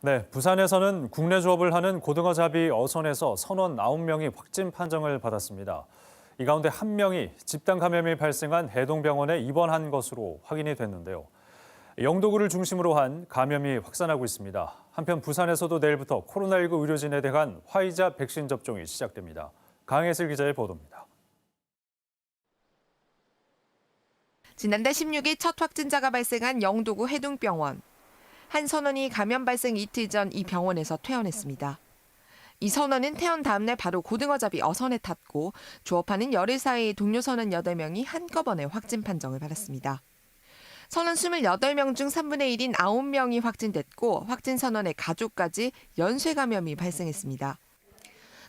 네, 부산에서는 국내 조업을 하는 고등어잡이 어선에서 선원 9명이 확진 판정을 받았습니다. 이 가운데 1명이 집단 감염이 발생한 해동병원에 입원한 것으로 확인이 됐는데요. 영도구를 중심으로 한 감염이 확산하고 있습니다. 한편 부산에서도 내일부터 코로나19 의료진에 대한 화이자 백신 접종이 시작됩니다. 강혜슬 기자의 보도입니다. 지난달 16일 첫 확진자가 발생한 영도구 해동병원. 한 선원이 감염 발생 이틀 전 이 병원에서 퇴원했습니다. 이 선원은 퇴원 다음 날 바로 고등어잡이 어선에 탔고 조업하는 열흘 사이 동료 선원 8명이 한꺼번에 확진 판정을 받았습니다. 선원 28명 중 3분의 1인 9명이 확진됐고 확진 선원의 가족까지 연쇄 감염이 발생했습니다.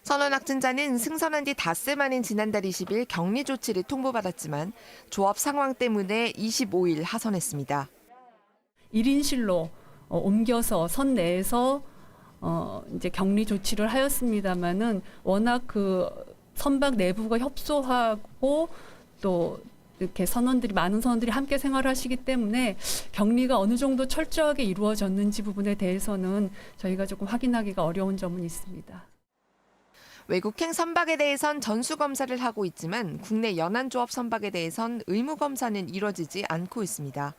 선원 확진자는 승선한 뒤 닷새 만인 지난달 20일 격리 조치를 통보받았지만 조업 상황 때문에 25일 하선했습니다. 1인실로 옮겨서 선 내에서 이제 격리 조치를 하였습니다마는 워낙 그 선박 내부가 협소하고 또 이렇게 많은 선원들이 함께 생활하시기 때문에 격리가 어느 정도 철저하게 이루어졌는지 부분에 대해서는 저희가 조금 확인하기가 어려운 점은 있습니다. 외국행 선박에 대해선 전수검사를 하고 있지만 국내 연안조업 선박에 대해선 의무검사는 이뤄지지 않고 있습니다.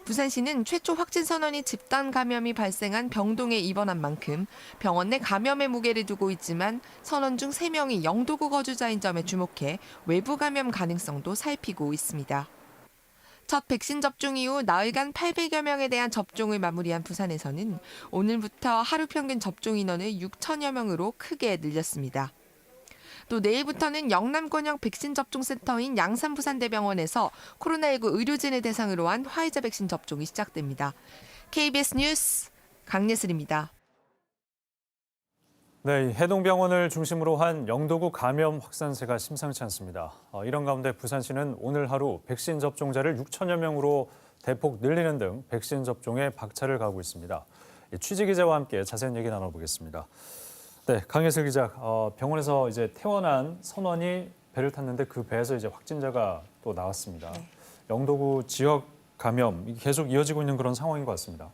부산시는 최초 확진 선원이 집단 감염이 발생한 병동에 입원한 만큼 병원 내 감염의 무게를 두고 있지만 선원 중 3명이 영도구 거주자인 점에 주목해 외부 감염 가능성도 살피고 있습니다. 첫 백신 접종 이후 나흘간 800여 명에 대한 접종을 마무리한 부산에서는 오늘부터 하루 평균 접종 인원을 6천여 명으로 크게 늘렸습니다. 또 내일부터는 영남권역 백신 접종 센터인 양산부산대병원에서 코로나19 의료진을 대상으로 한 화이자 백신 접종이 시작됩니다. KBS 뉴스 강예슬입니다. 네, 해동병원을 중심으로 한 영도구 감염 확산세가 심상치 않습니다. 이런 가운데 부산시는 오늘 하루 백신 접종자를 6천여 명으로 대폭 늘리는 등 백신 접종에 박차를 가하고 있습니다. 취재 기자와 함께 자세한 얘기 나눠보겠습니다. 네, 강혜슬 기자, 병원에서 이제 퇴원한 선원이 배를 탔는데 그 배에서 이제 확진자가 또 나왔습니다. 네. 영도구 지역 감염 계속 이어지고 있는 그런 상황인 것 같습니다.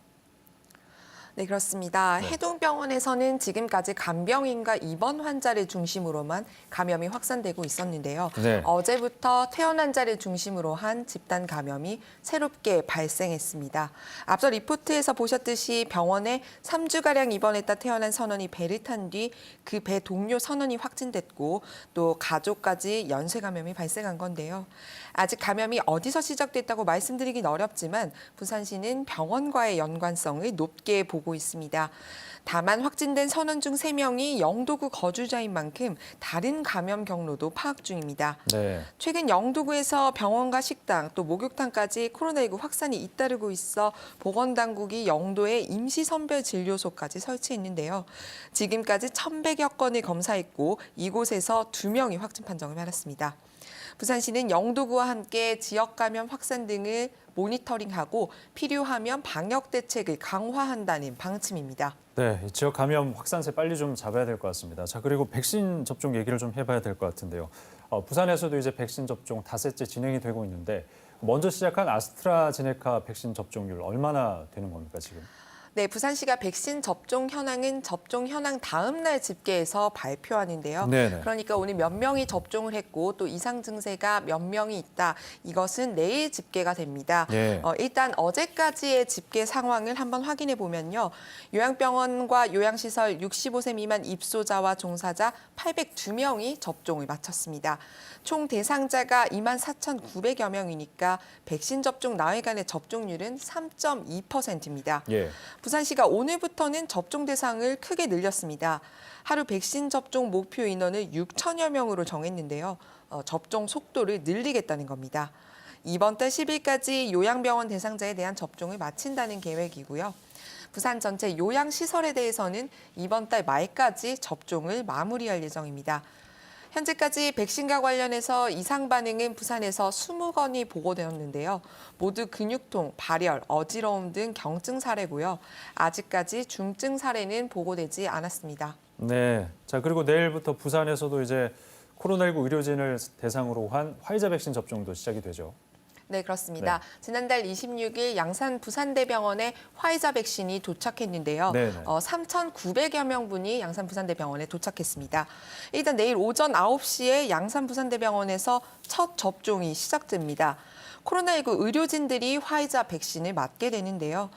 네, 그렇습니다. 네. 해동병원에서는 지금까지 간병인과 입원 환자를 중심으로만 감염이 확산되고 있었는데요. 네. 어제부터 퇴원 환자를 중심으로 한 집단 감염이 새롭게 발생했습니다. 앞서 리포트에서 보셨듯이 병원에 3주가량 입원했다 퇴원한 선원이 배를 탄 뒤 그 배 동료 선원이 확진됐고 또 가족까지 연쇄 감염이 발생한 건데요. 아직 감염이 어디서 시작됐다고 말씀드리긴 어렵지만 부산시는 병원과의 연관성을 높게 보고 있습니다. 다만 확진된 선원 중 3명이 영도구 거주자인 만큼 다른 감염 경로도 파악 중입니다. 네. 최근 영도구에서 병원과 식당 또 목욕탕까지 코로나19 확산이 잇따르고 있어 보건당국이 영도에 임시선별진료소까지 설치했는데요. 지금까지 1,100여 건을 검사했고 이곳에서 2명이 확진 판정을 받았습니다. 부산시는 영도구와 함께 지역 감염 확산 등을 모니터링하고 필요하면 방역 대책을 강화한다는 방침입니다. 네, 지역 감염 확산세 빨리 좀 잡아야 될 것 같습니다. 자, 그리고 백신 접종 얘기를 좀 해봐야 될 것 같은데요. 부산에서도 이제 백신 접종 닷새째 진행이 되고 있는데 먼저 시작한 아스트라제네카 백신 접종률 얼마나 되는 겁니까, 지금? 네, 부산시가 백신 접종 현황은 접종 현황 다음 날 집계해서 발표하는데요. 네네. 그러니까 오늘 몇 명이 접종을 했고 또 이상 증세가 몇 명이 있다. 이것은 내일 집계가 됩니다. 예. 일단 어제까지의 집계 상황을 한번 확인해 보면요. 요양병원과 요양시설 65세 미만 입소자와 종사자 802명이 접종을 마쳤습니다. 총 대상자가 24,900여 명이니까 백신 접종 나흘간의 접종률은 3.2%입니다. 예. 부산시가 오늘부터는 접종 대상을 크게 늘렸습니다. 하루 백신 접종 목표 인원을 6천여 명으로 정했는데요. 접종 속도를 늘리겠다는 겁니다. 이번 달 10일까지 요양병원 대상자에 대한 접종을 마친다는 계획이고요. 부산 전체 요양시설에 대해서는 이번 달 말까지 접종을 마무리할 예정입니다. 현재까지 백신과 관련해서 이상 반응은 부산에서 20건이 보고되었는데요. 모두 근육통, 발열, 어지러움 등 경증 사례고요. 아직까지 중증 사례는 보고되지 않았습니다. 네. 자, 그리고 내일부터 부산에서도 이제 코로나19 의료진을 대상으로 한 화이자 백신 접종도 시작이 되죠. 네, 그렇습니다. 네. 지난달 26일 양산 부산대병원에 화이자 백신이 도착했는데요. 네네. 3,900여 명분이 양산 부산대병원에 도착했습니다. 일단 내일 오전 9시에 양산 부산대병원에서 첫 접종이 시작됩니다. 코로나19 의료진들이 화이자 백신을 맞게 되는데요.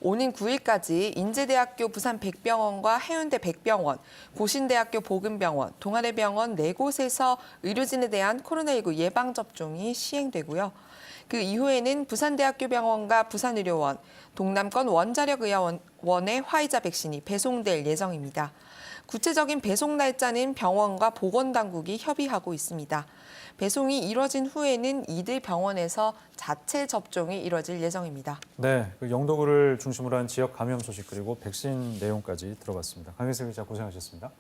오는 9일까지 인제대학교 부산 백병원과 해운대 백병원, 고신대학교 보건병원, 동아래병원 4곳에서 의료진에 대한 코로나19 예방접종이 시행되고요. 그 이후에는 부산대학교 병원과 부산의료원, 동남권 원자력의원의 화이자 백신이 배송될 예정입니다. 구체적인 배송 날짜는 병원과 보건당국이 협의하고 있습니다. 배송이 이뤄진 후에는 이들 병원에서 자체 접종이 이뤄질 예정입니다. 네, 그 영도구를 중심으로 한 지역 감염 소식 그리고 백신 내용까지 들어봤습니다. 강혜슬 기자 고생하셨습니다.